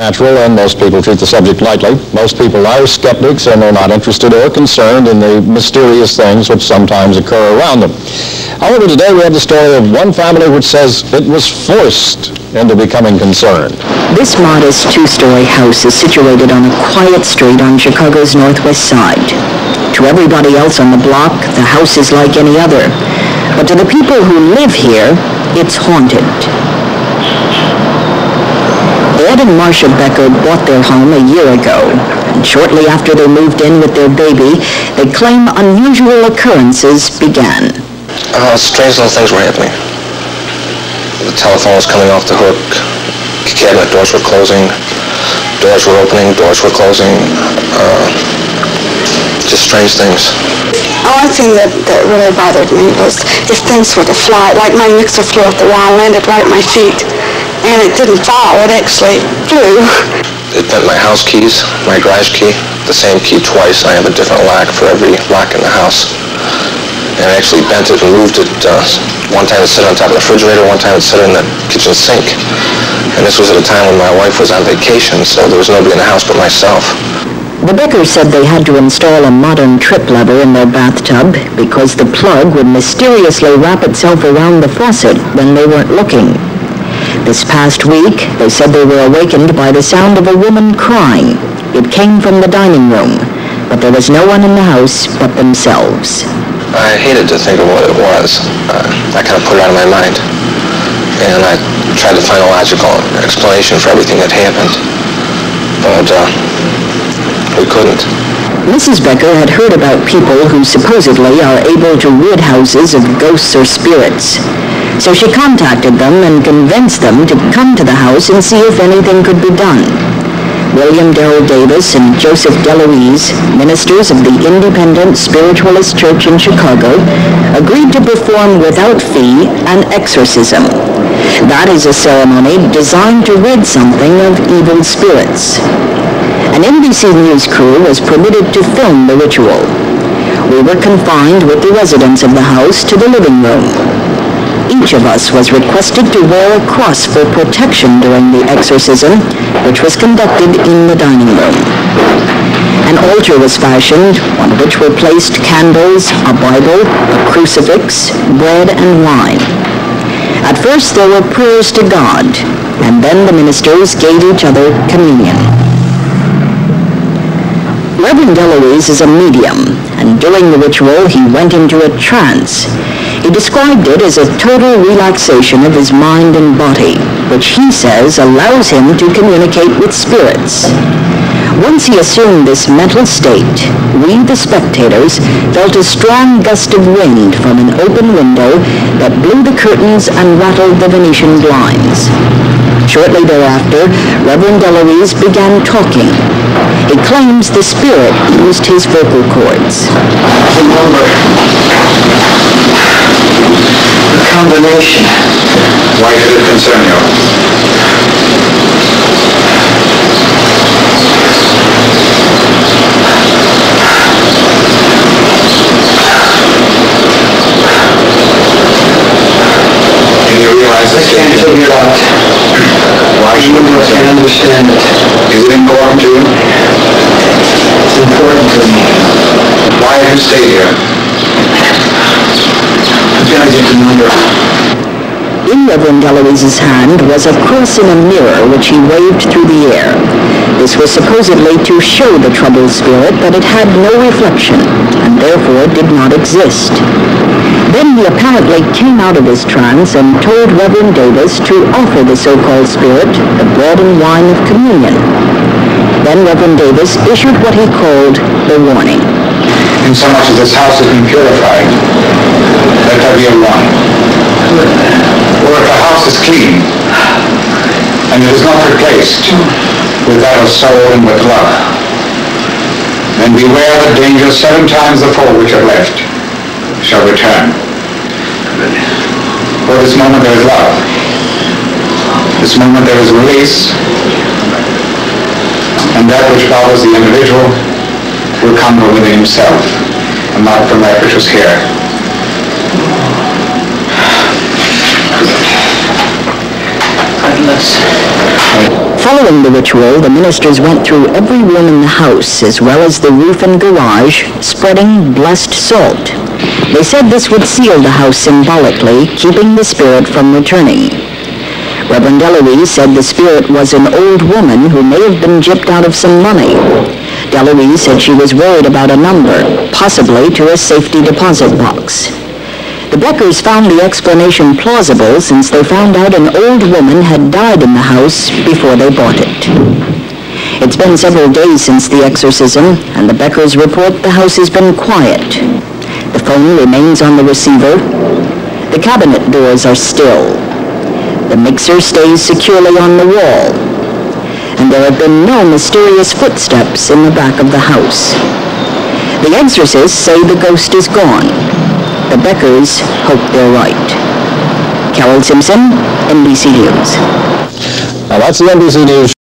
Natural, and most people treat the subject lightly. Most people are skeptics, and they're not interested or concerned in the mysterious things which sometimes occur around them. However, today we have the story of one family which says it was forced into becoming concerned. This modest two-story house is situated on a quiet street on Chicago's northwest side. To everybody else on the block, the house is like any other. But to the people who live here, it's haunted. Ed and Marcia Becker bought their home a year ago, and shortly after they moved in with their baby, they claim unusual occurrences began. Strange little things were happening. The telephone was coming off the hook, cabinet doors were closing, doors were opening, doors were closing, just strange things. One thing that really bothered me was if things were to fly, like my mixer flew off the wall and landed right at my feet. And it didn't fall, it actually flew. It bent my house keys, my garage key, the same key twice. I have a different lock for every lock in the house. And I actually bent it and moved it. One time it sit on top of the refrigerator, one time it sit in the kitchen sink. And this was at a time when my wife was on vacation, so there was nobody in the house but myself. The Beckers said they had to install a modern trip lever in their bathtub because the plug would mysteriously wrap itself around the faucet when they weren't looking. This past week, they said they were awakened by the sound of a woman crying. It came from the dining room, but there was no one in the house but themselves. I hated to think of what it was. I kind of put it out of my mind. And I tried to find a logical explanation for everything that happened. But we couldn't. Mrs. Becker had heard about people who supposedly are able to rid houses of ghosts or spirits. So she contacted them and convinced them to come to the house and see if anything could be done. William Derl-Davis and Joseph DeLouise, ministers of the Independent Spiritualist Church in Chicago, agreed to perform without fee an exorcism. That is a ceremony designed to rid something of evil spirits. An NBC News crew was permitted to film the ritual. We were confined with the residents of the house to the living room. Each of us was requested to wear a cross for protection during the exorcism, which was conducted in the dining room. An altar was fashioned, on which were placed candles, a Bible, a crucifix, bread, and wine. At first there were prayers to God, and then the ministers gave each other communion. Reverend DeLouise is a medium, and during the ritual he went into a trance. He described it as a total relaxation of his mind and body, which he says allows him to communicate with spirits. Once he assumed this mental state, we, the spectators, felt a strong gust of wind from an open window that blew the curtains and rattled the Venetian blinds. Shortly thereafter, Reverend DeLouise began talking. He claims the spirit used his vocal cords. The combination. Why did it concern you? Can you realize this? I can't figure it out. Why should you understand it? Is it important to you? It's important to me. Why have you stayed here? In Reverend DeLouise's hand was a cross in a mirror which he waved through the air. This was supposedly to show the troubled spirit that it had no reflection and therefore did not exist. Then he apparently came out of his trance and told Reverend Davis to offer the so-called spirit the bread and wine of communion. Then Reverend Davis issued what he called the warning. In so much as this house has been purified, let there be a warning. Or if the house is clean, and it is not replaced with that of soul and with love, then beware the danger 7 times the foe which are left shall return. For this moment there is love. This moment there is release, and that which bothers the individual will come from within himself, and not from that which was here. Following Performing the ritual, the ministers went through every room in the house, as well as the roof and garage, spreading blessed salt. They said this would seal the house symbolically, keeping the spirit from returning. Reverend DeLouise said the spirit was an old woman who may have been gypped out of some money. DeLouise said she was worried about a number, possibly to a safety deposit box. The Beckers found the explanation plausible since they found out an old woman had died in the house before they bought it. It's been several days since the exorcism, and the Beckers report the house has been quiet. The phone remains on the receiver. The cabinet doors are still. The mixer stays securely on the wall. And there have been no mysterious footsteps in the back of the house. The exorcists say the ghost is gone. The Beckers hope they're right. Carole Simpson, NBC News. Now that's the NBC News.